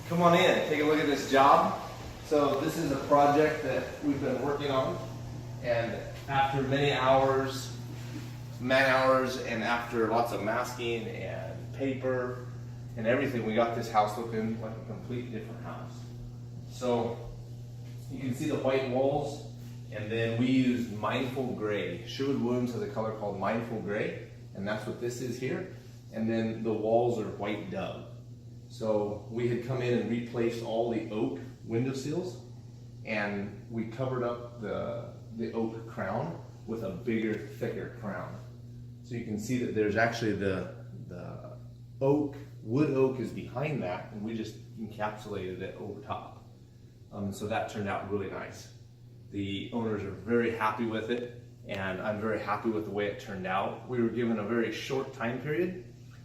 Come on in, take a look at this job. So this is a project that we've been working on, and after many hours, man hours, and after lots of masking and paper and everything, we got this house looking like a completely different house. So you can see the white walls, and then we used Mindful Gray. Sherwin Williams has a color called Mindful Gray, and that's what this is here. And then the walls are white dove. So we had come in and replaced all the oak window sills, and we covered up the oak crown with a bigger, thicker crown. So you can see that there's actually the oak, wood oak is behind that, and we just encapsulated it over top. So that turned out really nice. The owners are very happy with it, and I'm very happy with the way it turned out. We were given a very short time period,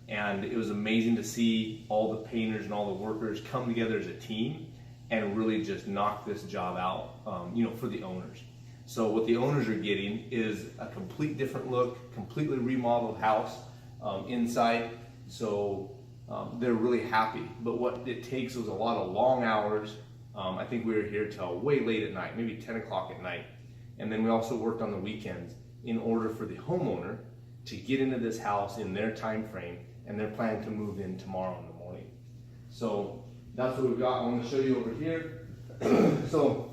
and it was amazing to see all the painters and all the workers come together as a team and really just knock this job out, for the owners. So what the owners are getting is a complete different look, completely remodeled house inside. So they're really happy. But what it takes was a lot of long hours. I think we were here till way late at night, maybe 10 o'clock at night. And then we also worked on the weekends in order for the homeowner to get into this house in their time frame, and they're planning to move in tomorrow in the morning. So that's what we've got. I want to show you over here. So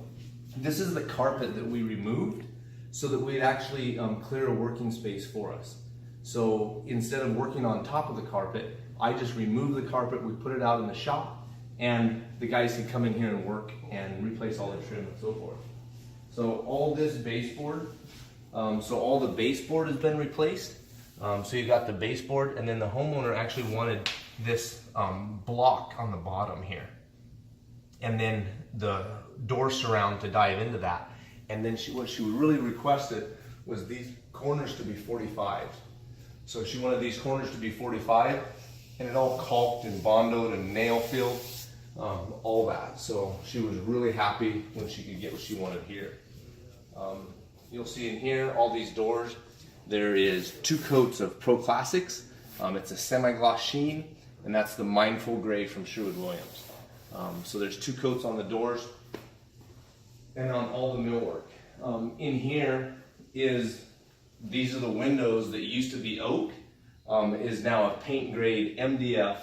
this is the carpet that we removed so that we'd actually clear a working space for us. So instead of working on top of the carpet, I just removed the carpet, we put it out in the shop, and the guys could come in here and work and replace all the trim and so forth. So all this baseboard, all the baseboard has been replaced. So you got the baseboard, and then the homeowner actually wanted this block on the bottom here, and then the door surround to dive into that. And then what she really requested was these corners to be 45. So she wanted these corners to be 45, and it all caulked and bondoed and nail filled, all that. So she was really happy when she could get what she wanted here. You'll see in here all these doors. There is 2 coats of Pro Classics. It's a semi-gloss sheen, and that's the Mindful Gray from Sherwin Williams. So there's 2 coats on the doors and on all the millwork. In here these are the windows that used to be oak, is now a paint grade MDF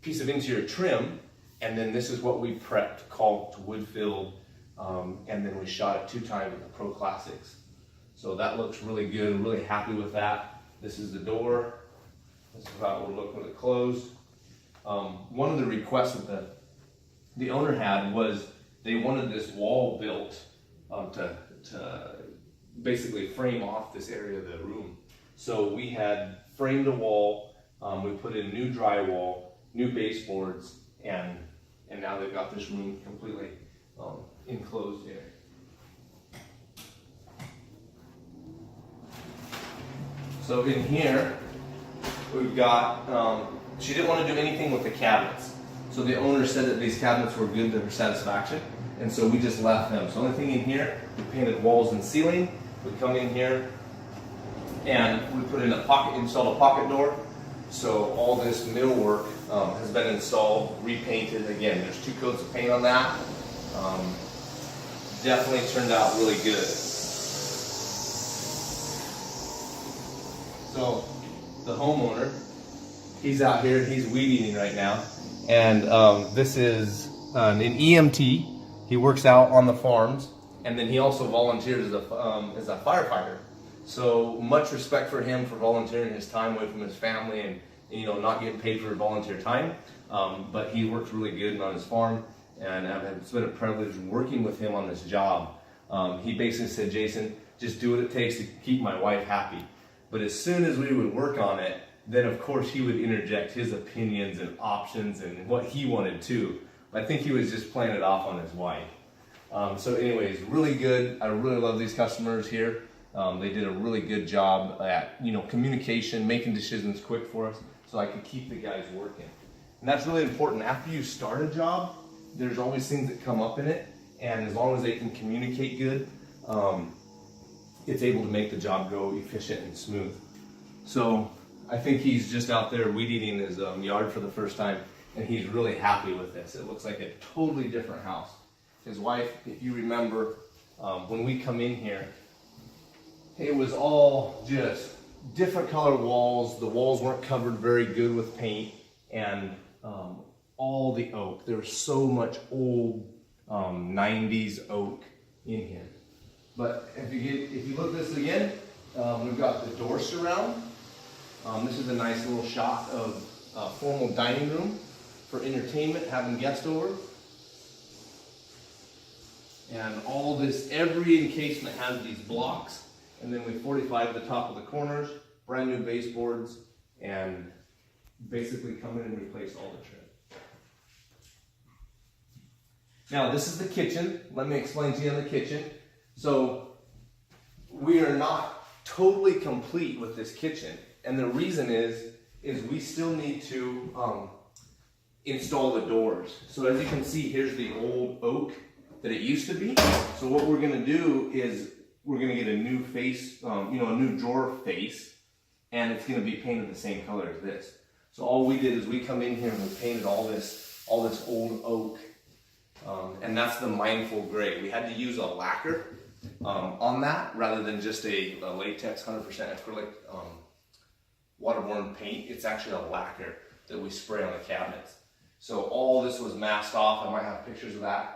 piece of interior trim, and then this is what we prepped, caulked, wood filled, and then we shot it 2 times with the Pro Classics. So that looks really good. I'm really happy with that. This is the door. This is how it would look when it closed. One of the requests that the owner had was they wanted this wall built to basically frame off this area of the room. So we had framed a wall. We put in new drywall, new baseboards, and now they've got this room completely enclosed here. So in here, we've got, she didn't want to do anything with the cabinets. So the owner said that these cabinets were good to her satisfaction, and so we just left them. So the only thing in here, we painted walls and ceiling. We come in here, and we put in installed a pocket door. So all this millwork has been installed, repainted. Again, there's 2 coats of paint on that. Definitely turned out really good. So the homeowner, he's out here, he's weed eating right now. And this is an EMT. He works out on the farms, and then he also volunteers as a firefighter. So much respect for him for volunteering his time away from his family and not getting paid for volunteer time. But he works really good on his farm, and it's been a privilege working with him on this job. He basically said, Jason, just do what it takes to keep my wife happy. But as soon as we would work on it, then of course he would interject his opinions and options and what he wanted too. I think he was just playing it off on his wife. So anyways, really good. I really love these customers here. They did a really good job at communication, making decisions quick for us, so I could keep the guys working. And that's really important. After you start a job, there's always things that come up in it, and as long as they can communicate good, it's able to make the job go efficient and smooth. So I think he's just out there weed eating his yard for the first time, and he's really happy with this. It looks like a totally different house. His wife, if you remember, when we come in here, it was all just different color walls. The walls weren't covered very good with paint, and all the oak. There was so much old 90s oak in here. But if you look at this again, we've got the door surround. This is a nice little shot of a formal dining room for entertainment, having guests over. And all this, every encasement has these blocks, and then we fortified the top of the corners, brand new baseboards, and basically come in and replace all the trim. Now this is the kitchen. Let me explain to you on the kitchen. So we are not totally complete with this kitchen, and the reason is we still need to install the doors. So as you can see, here's the old oak that it used to be. So what we're going to do is we're going to get a new face, a new drawer face, and it's going to be painted the same color as this. So all we did is we come in here and we painted all this old oak, and that's the mindful gray. We had to use a lacquer on that rather than just a latex 100% acrylic waterborne paint. It's actually a lacquer that we spray on the cabinets. So all this was masked off. I might have pictures of that.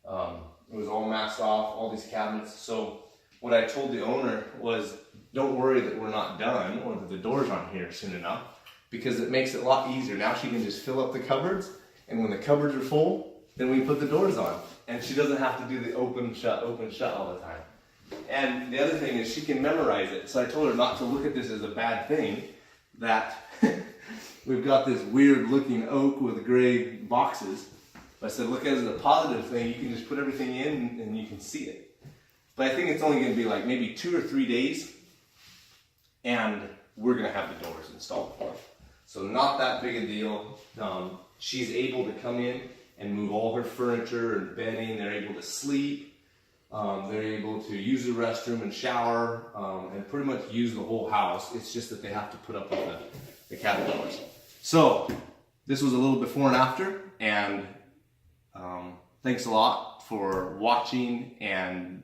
It was all masked off, all these cabinets. So what I told the owner was, don't worry that we're not done or that the doors aren't here soon enough, because it makes it a lot easier. Now she can just fill up the cupboards, and when the cupboards are full, then we put the doors on. And she doesn't have to do the open, shut all the time. And the other thing is she can memorize it. So I told her not to look at this as a bad thing, that we've got this weird looking oak with gray boxes. But I said, look at it as a positive thing. You can just put everything in and you can see it. But I think it's only going to be like maybe 2 or 3 days, and we're going to have the doors installed for her. So not that big a deal. She's able to come in and move all her furniture and bedding. They're able to sleep. They're able to use the restroom and shower, and pretty much use the whole house. It's just that they have to put up with the cabin doors. So this was a little before and after, and thanks a lot for watching and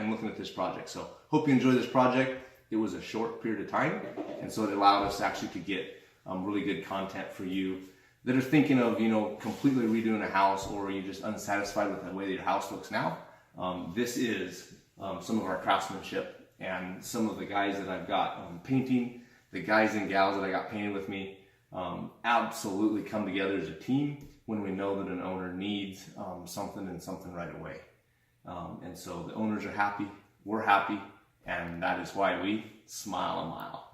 looking at this project. So hope you enjoyed this project. It was a short period of time, and so it allowed us actually to get really good content for you that are thinking of completely redoing a house, or you're just unsatisfied with the way that your house looks now. This is some of our craftsmanship, and some of the guys that I've got painting, the guys and gals that I got painting with me, absolutely come together as a team when we know that an owner needs something and something right away. And so the owners are happy, we're happy, and that is why we smile a mile.